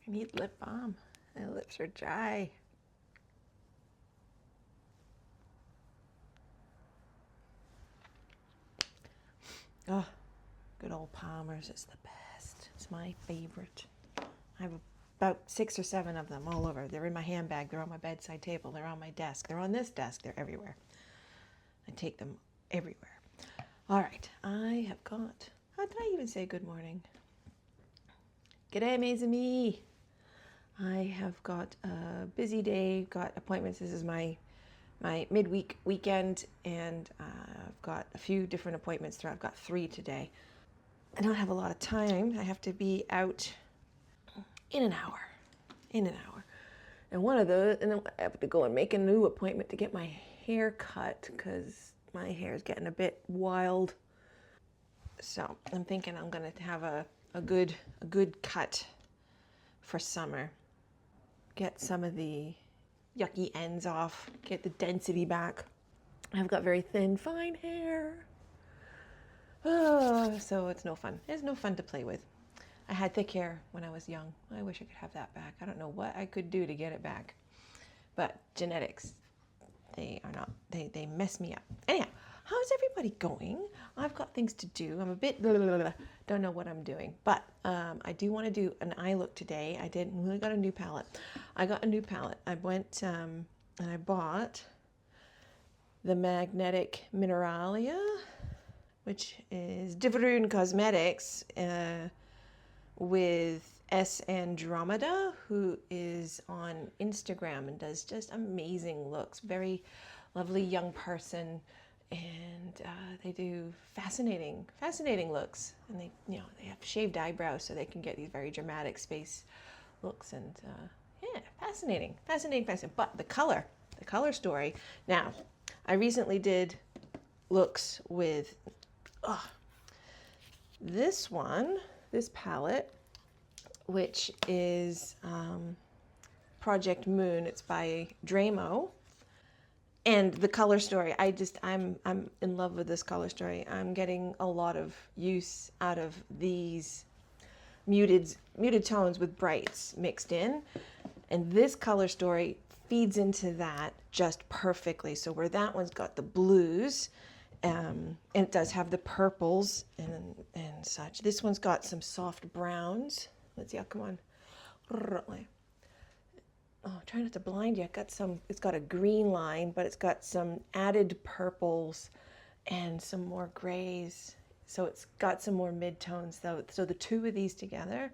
I need lip balm. My lips are dry. Oh, good old Palmer's is the best. It's my favorite. I have about 6 or 7 of them all over. They're in my handbag. They're on my bedside table. They're on my desk. They're on this desk. They're everywhere. I take them everywhere. All right, I have got, how did I even say good morning? G'day, mes amis. I have got a busy day, got appointments. This is my midweek weekend, and I've got a few different appointments throughout. I've got 3 today. I don't have a lot of time. I have to be out in an hour. And one of those, and then I have to go and make a new appointment to get my hair cut because my hair is getting a bit wild. So I'm thinking I'm going to have a good cut for summer. Get some of the yucky ends off, get the density back. I've got very thin, fine hair. Oh, so it's no fun. It's no fun to play with. I had thick hair when I was young. I wish I could have that back. I don't know what I could do to get it back. But genetics, they mess me up. Anyhow, how's everybody going? I've got things to do. I'm a bit don't know what I'm doing. But I do want to do an eye look today. I got a new palette. I went and I bought the magnetic Mineralia, which is Dieverune Cosmetics, with S.Andromedae, who is on Instagram and does just amazing looks. Very lovely young person, and they do fascinating looks. And they have shaved eyebrows, so they can get these very dramatic space looks. And yeah, fascinating. But the color story. Now, I recently did looks with this palette, which is Project Moon. It's by Duochrome. And the color story, I'm in love with this color story. I'm getting a lot of use out of these muted tones with brights mixed in. And this color story feeds into that just perfectly. So where that one's got the blues, and it does have the purples and such. This one's got some soft browns. Let's see, come on. Oh, try not to blind you. It's got a green line, but it's got some added purples and some more grays. So it's got some more mid-tones though. So the two of these together,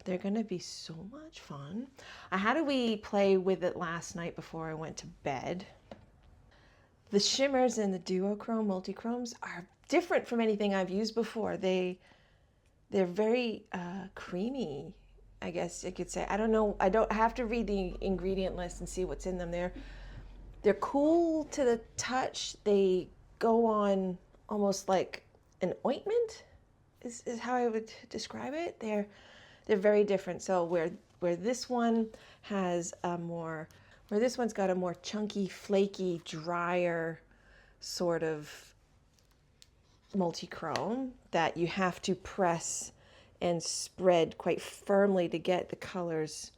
they're gonna be so much fun. I had a wee play with it last night before I went to bed. The shimmers and the Duochrome multichromes are different from anything I've used before. They're very creamy, I guess you could say. I don't know. I have to read the ingredient list and see what's in them. They're cool to the touch. They go on almost like an ointment is how I would describe it. They're very different. So where this one has where this one's got a more chunky, flaky, drier sort of multichrome that you have to press and spread quite firmly to get the colors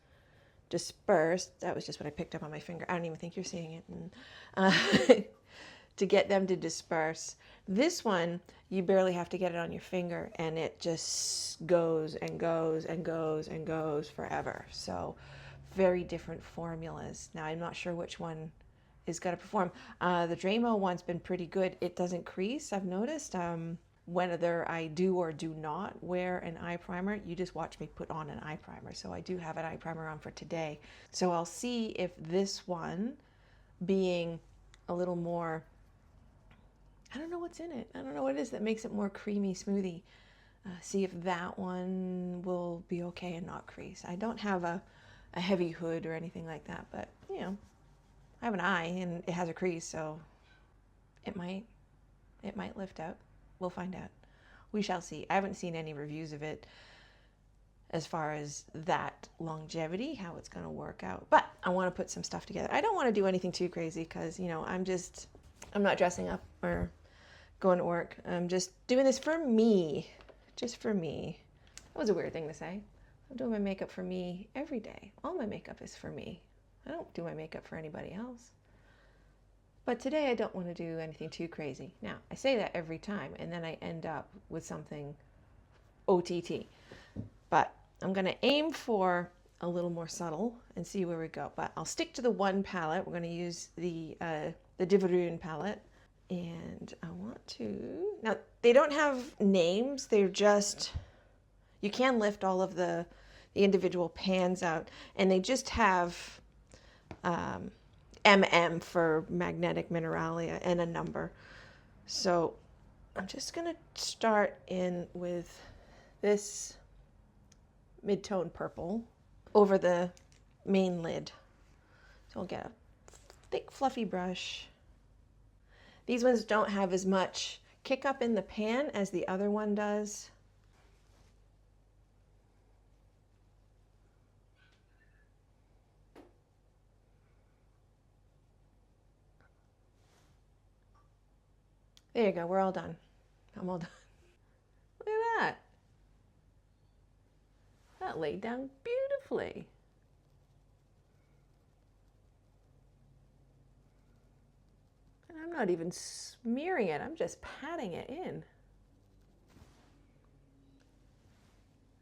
dispersed. That was just what I picked up on my finger. I don't even think you're seeing it. And, to get them to disperse. This one, you barely have to get it on your finger, and it just goes and goes and goes and goes forever. So very different formulas. Now, I'm not sure which one is going to perform. The Duochrome one's been pretty good. It doesn't crease, I've noticed. Whether I do or do not wear an eye primer, you just watch me put on an eye primer. So I do have an eye primer on for today. So I'll see if this one, being a little more, I don't know what's in it. I don't know what it is that makes it more creamy, smoothie. See if that one will be okay and not crease. I don't have a heavy hood or anything like that, but you know, I have an eye and it has a crease, so it might lift out. We'll find out. We shall see. I haven't seen any reviews of it as far as that longevity, how it's going to work out. But I want to put some stuff together. I don't want to do anything too crazy because, you know, I'm not dressing up or going to work. I'm just doing this for me. Just for me. That was a weird thing to say. I'm doing my makeup for me every day. All my makeup is for me. I don't do my makeup for anybody else. But today I don't want to do anything too crazy. Now, I say that every time, and then I end up with something OTT. But I'm going to aim for a little more subtle and see where we go. But I'll stick to the one palette. We're going to use the Dieverune palette. And I want to... Now, they don't have names. They're just... You can lift all of the individual pans out. And they just have MM for magnetic Mineralia and a number. So I'm just going to start in with this mid-tone purple over the main lid. So I'll get a thick fluffy brush. These ones don't have as much kick up in the pan as the other one does. There you go, we're all done. I'm all done. Look at that. That laid down beautifully. And I'm not even smearing it, I'm just patting it in.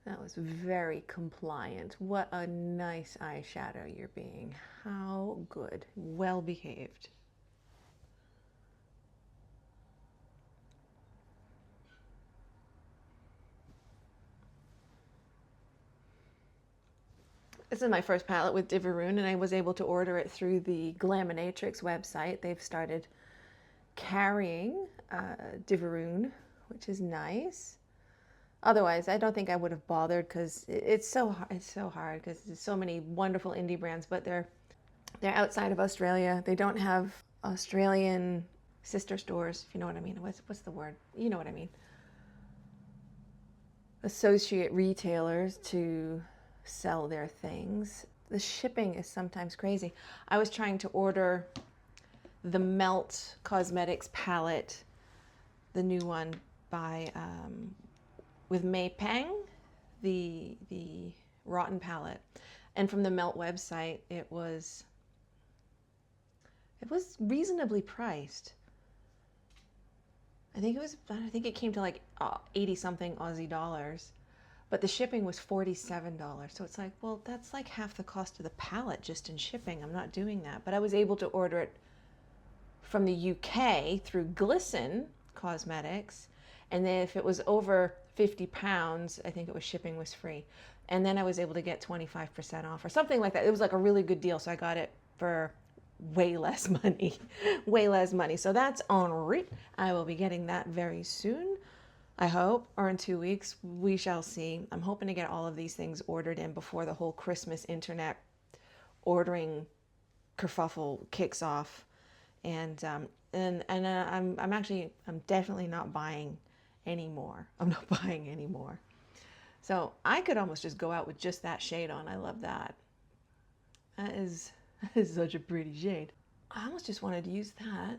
That was very compliant. What a nice eyeshadow you're being. How good. Well behaved. This is my first palette with Dieverune, and I was able to order it through the Glaminatrix website. They've started carrying Dieverune, which is nice. Otherwise, I don't think I would have bothered because it's so hard because there's so many wonderful indie brands, but they're outside of Australia. They don't have Australian sister stores, if you know what I mean. What's the word? You know what I mean. Associate retailers to sell their things. The shipping is sometimes crazy. I was trying to order the Melt Cosmetics palette, the new one by with May Pang, the Rotten palette, and from the Melt website it was reasonably priced. I think it came to like 80 something Aussie dollars. But the shipping was $47. So it's like, well, that's like half the cost of the palette just in shipping. I'm not doing that. But I was able to order it from the UK through Glisten Cosmetics. And then if it was over 50 pounds, I think shipping was free. And then I was able to get 25% off or something like that. It was like a really good deal. So I got it for way less money. Way less money. So that's en route. I will be getting that very soon. I hope, or in 2 weeks, we shall see. I'm hoping to get all of these things ordered in before the whole Christmas internet ordering kerfuffle kicks off. And I'm definitely not buying anymore. I'm not buying anymore. So I could almost just go out with just that shade on. I love that. That is such a pretty shade. I almost just wanted to use that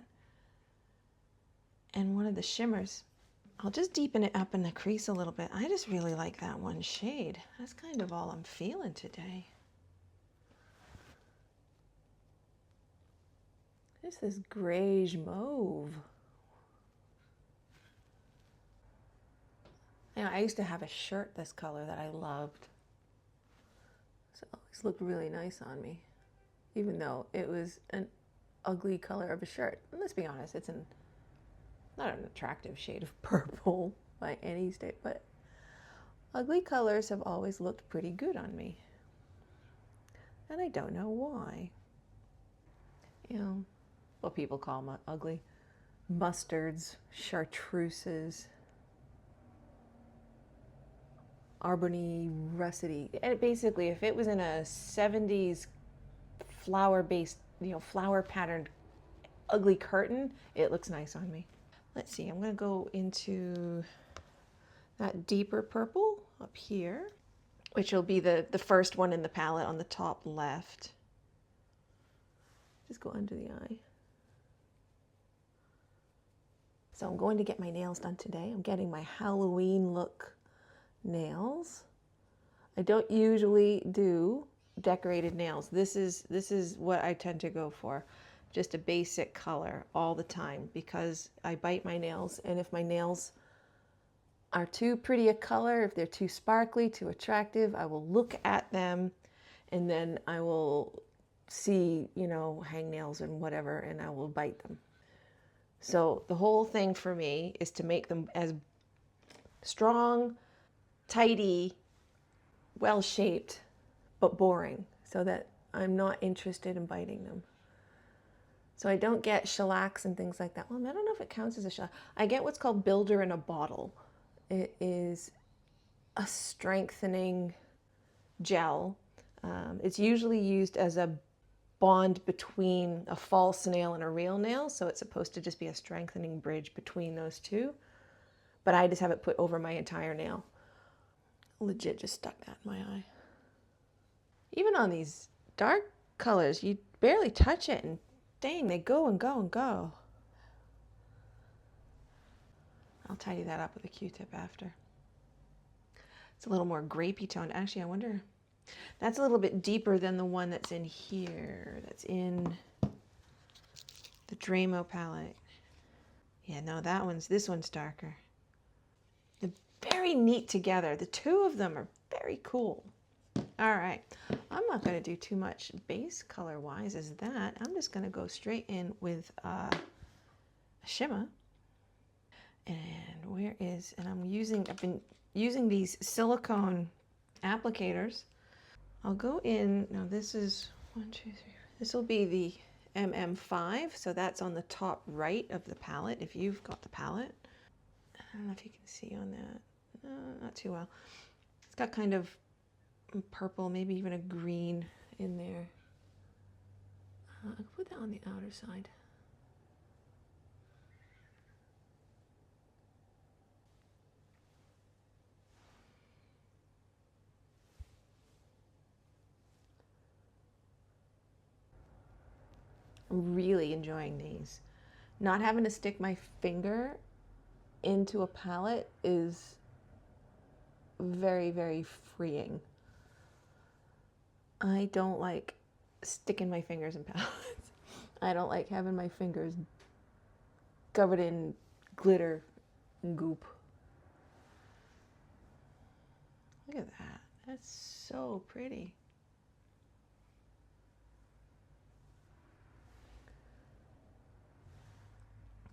and one of the shimmers. I'll just deepen it up in the crease a little bit. I just really like that one shade. That's kind of all I'm feeling today. It's this grayish mauve. You know, I used to have a shirt this color that I loved. So it always looked really nice on me, even though it was an ugly color of a shirt. And let's be honest, it's not an attractive shade of purple by any state, but ugly colors have always looked pretty good on me. And I don't know why. You know, what people call them ugly. Mustards, chartreuses, arbony, russety. And basically, if it was in a 70s flower-based, flower patterned ugly curtain, it looks nice on me. Let's see, I'm going to go into that deeper purple up here, which will be the first one in the palette on the top left. Just go under the eye. So I'm going to get my nails done today. I'm getting my Halloween look nails. I don't usually do decorated nails. This is what I tend to go for. Just a basic color all the time because I bite my nails, and if my nails are too pretty a color, if they're too sparkly, too attractive, I will look at them and then I will see, you know, hangnails and whatever, and I will bite them. So the whole thing for me is to make them as strong, tidy, well-shaped, but boring, so that I'm not interested in biting them. So I don't get shellacs and things like that. Well, I don't know if it counts as a shellac. I get what's called builder in a bottle. It is a strengthening gel. It's usually used as a bond between a false nail and a real nail, so it's supposed to just be a strengthening bridge between those two. But I just have it put over my entire nail. Legit just stuck that in my eye. Even on these dark colors, you barely touch it and dang, they go and go and go. I'll tidy that up with a Q-tip after. It's a little more grapey toned. Actually, I wonder, that's a little bit deeper than the one that's in here. That's in the Dramo palette. Yeah, no, this one's darker. They're very neat together. The two of them are very cool. All right, I'm not going to do too much base color wise as that. I'm just going to go straight in with a shimmer. And I've been using these silicone applicators. I'll go in, now this is 1, 2, 3, this will be the MM5, so that's on the top right of the palette if you've got the palette. I don't know if you can see on that. No, not too well. It's got kind of purple, maybe even a green in there. I can put that on the outer side. I'm really enjoying these. Not having to stick my finger into a palette is very, very freeing. I don't like sticking my fingers in palettes. I don't like having my fingers covered in glitter and goop. Look at that. That's so pretty.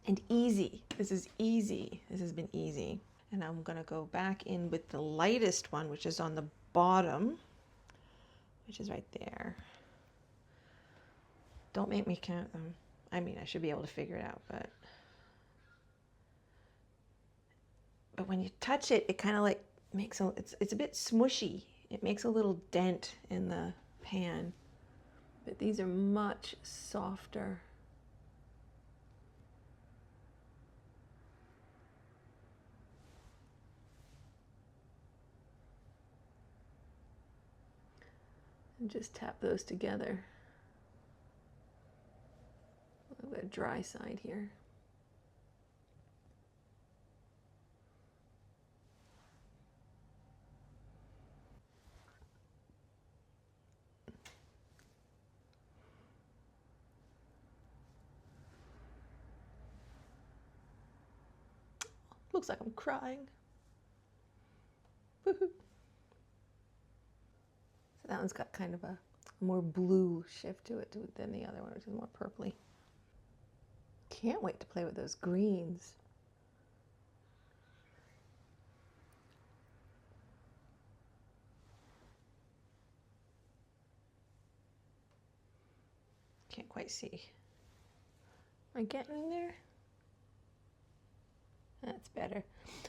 And easy. This is easy. This has been easy. And I'm going to go back in with the lightest one, which is on the bottom, which is right there. Don't make me count them. I mean, I should be able to figure it out, but when you touch it, it kind of like makes it's a bit smushy. It makes a little dent in the pan, but these are much softer. And just tap those together. I've got a dry side here. Looks like I'm crying. Woohoo. So that one's got kind of a more blue shift to it than the other one, which is more purpley. Can't wait to play with those greens. Can't quite see. Am I getting in there? That's better.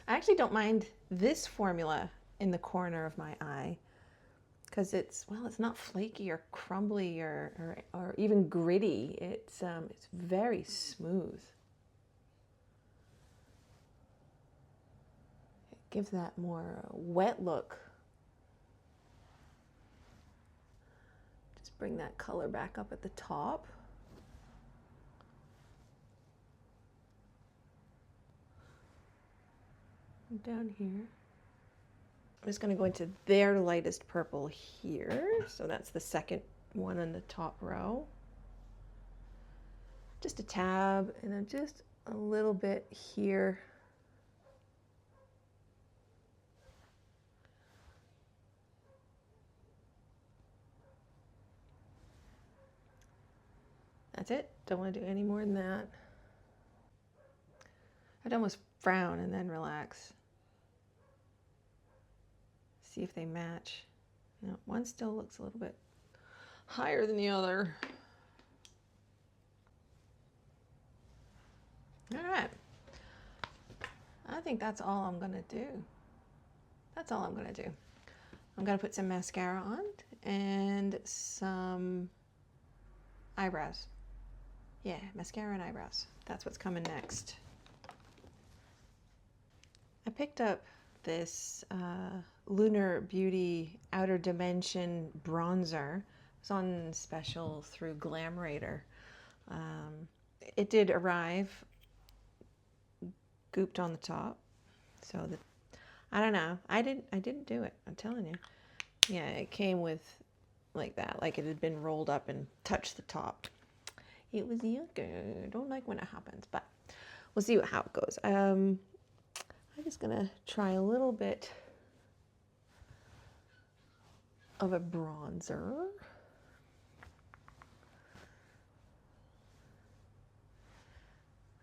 I actually don't mind this formula in the corner of my eye because it's not flaky or crumbly or even gritty. It's very smooth. It gives that more wet look. Just bring that color back up at the top. Down here. I'm just going to go into their lightest purple here. So that's the second one on the top row. Just a tab, and then just a little bit here. That's it. Don't want to do any more than that. I'd almost frown and then relax. See if they match. No, one still looks a little bit higher than the other. All right. I think that's all I'm gonna do. That's all I'm gonna do. I'm gonna put some mascara on and some eyebrows. Yeah, mascara and eyebrows. That's what's coming next. I picked up this Lunar Beauty Outer Dimension bronzer. It was on special through Glamrator. It did arrive gooped on the top, so that I don't know. I didn't do it. I'm telling you. Yeah, it came with like that, like it had been rolled up and touched the top. It was yucky. I don't like when it happens, but we'll see how it goes. I'm just gonna try a little bit of a bronzer.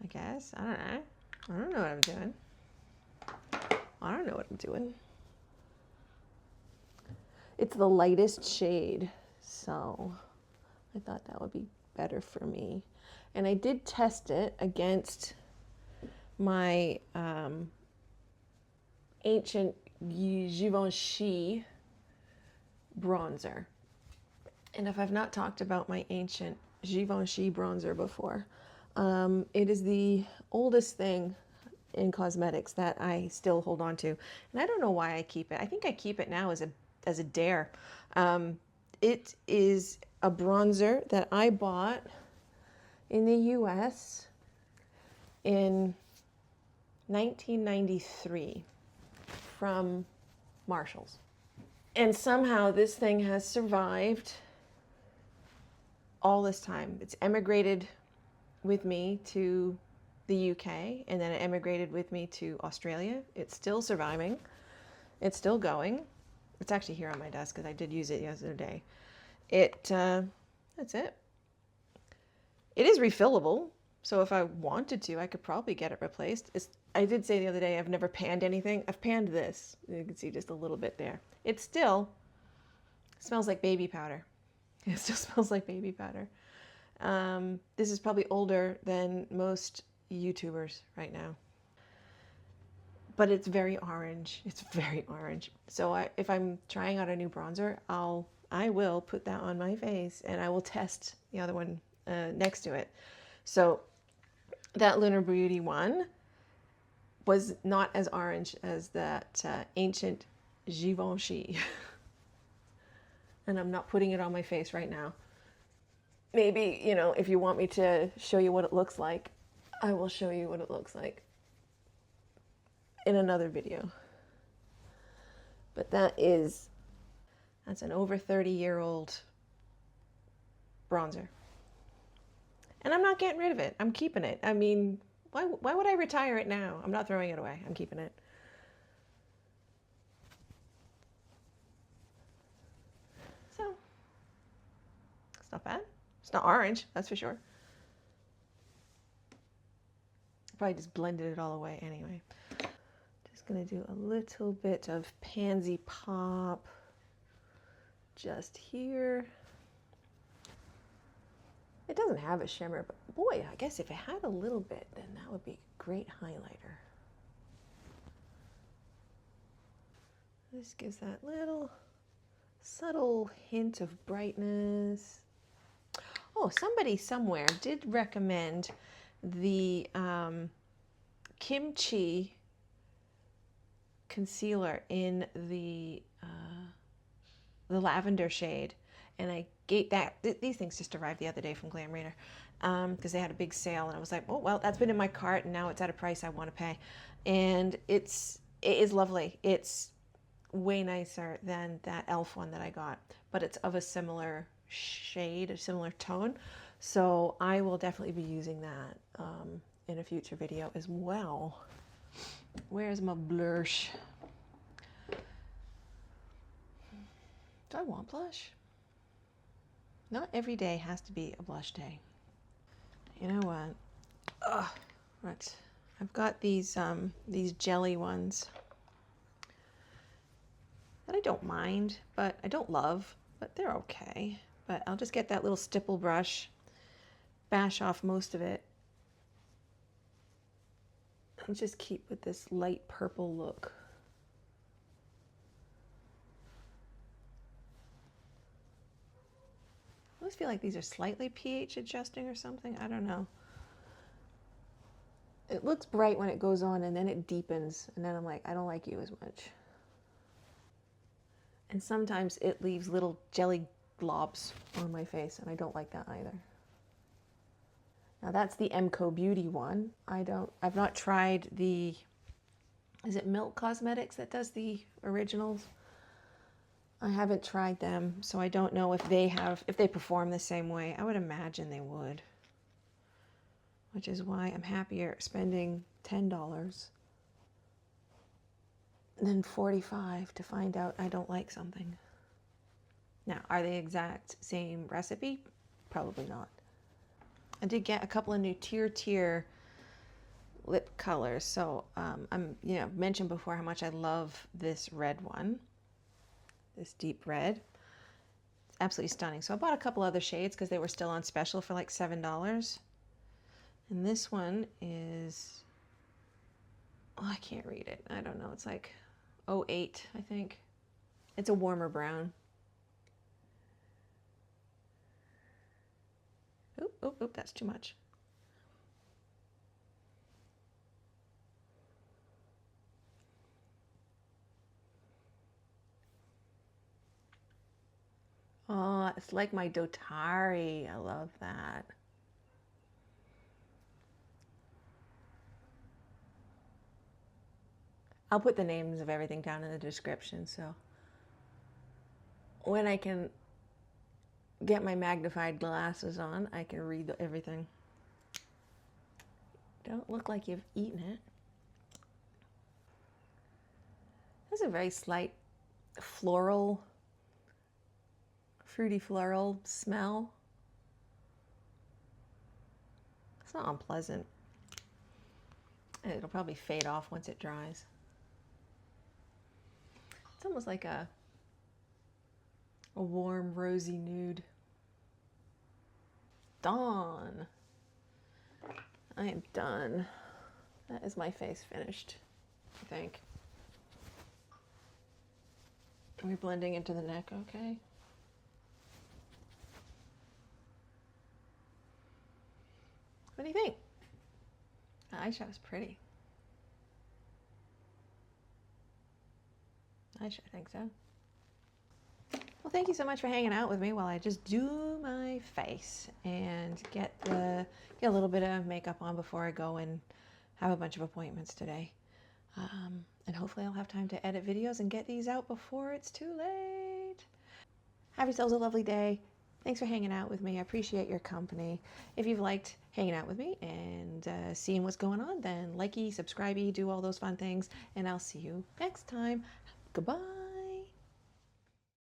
I guess. I don't know. I don't know what I'm doing. I don't know what I'm doing. It's the lightest shade, so I thought that would be better for me. And I did test it against my ancient Givenchy bronzer. And if I've not talked about my ancient Givenchy bronzer before, it is the oldest thing in cosmetics that I still hold on to. And I don't know why I keep it. I think I keep it now as a dare. It is a bronzer that I bought in the US in 1993 from Marshall's. And somehow this thing has survived all this time. It's emigrated with me to the UK, and then it emigrated with me to Australia. It's still surviving. It's still going. It's actually here on my desk because I did use it yesterday. That's it. It is refillable, so if I wanted to, I could probably get it replaced. I did say the other day I've never panned anything. I've panned this. You can see just a little bit there. It still smells like baby powder. It still smells like baby powder. This is probably older than most YouTubers right now. But it's very orange. It's very orange. So if I'm trying out a new bronzer, I will put that on my face and I will test the other one next to it. So that Lunar Beauty one was not as orange as that ancient Givenchy. And I'm not putting it on my face right now. Maybe, you know, if you want me to show you what it looks like, I will show you what it looks like in another video. But that's an over 30-year-old bronzer. And I'm not getting rid of it. I'm keeping it. I mean, why would I retire it now? I'm not throwing it away. I'm keeping it. So, it's not bad. It's not orange, that's for sure. Probably just blended it all away anyway. Just gonna do a little bit of pansy pop just here. It doesn't have a shimmer, but boy, I guess if it had a little bit, then that would be a great highlighter. This gives that little subtle hint of brightness. Oh, somebody somewhere did recommend the kimchi concealer in the lavender shade, and I gave that. These things just arrived the other day from Glamrator because they had a big sale, and I was like, oh well, that's been in my cart, and now it's at a price I want to pay, and it is lovely. It's way nicer than that e.l.f. one that I got, but it's of a similar shade, a similar tone. So I will definitely be using that in a future video as well. Where's my blush? Do I want blush? Not every day has to be a blush day. You know what? Ugh, what? I've got these jelly ones that I don't mind, but I don't love, but they're okay. But I'll just get that little stipple brush, bash off most of it, and just keep with this light purple look. I always feel like these are slightly pH adjusting or something. I don't know. It looks bright when it goes on and then it deepens, and then I'm like, I don't like you as much. And sometimes it leaves little jelly globs on my face, and I don't like that either. Now that's the MCO Beauty one. I've not tried the, is it Milk Cosmetics that does the originals? I haven't tried them, so I don't know if they perform the same way. I would imagine they would. Which is why I'm happier spending $10 than $45 to find out I don't like something. Now, are they exact same recipe? Probably not. I did get a couple of new tier lip colors. So mentioned before how much I love this red one, this deep red. It's absolutely stunning. So I bought a couple other shades because they were still on special for like $7. And this one is, oh, I can't read it. I don't know. It's like 08, I think. It's a warmer brown. Oop, that's too much. Oh, it's like my Dotari. I love that. I'll put the names of everything down in the description, so when I can get my magnified glasses on, I can read everything. Don't look like you've eaten it. There's a very slight floral, fruity floral smell. It's not unpleasant. And it'll probably fade off once it dries. It's almost like a warm rosy nude. Done. I am done. That is my face finished, I think. Are we blending into the neck okay? What do you think? The eyeshadow's pretty. I sure think so. Well, thank you so much for hanging out with me while I just do my face and get a little bit of makeup on before I go and have a bunch of appointments today. And hopefully I'll have time to edit videos and get these out before it's too late. Have yourselves a lovely day. Thanks for hanging out with me. I appreciate your company. If you've liked hanging out with me and seeing what's going on, then likey, subscribey, do all those fun things, and I'll see you next time. Goodbye.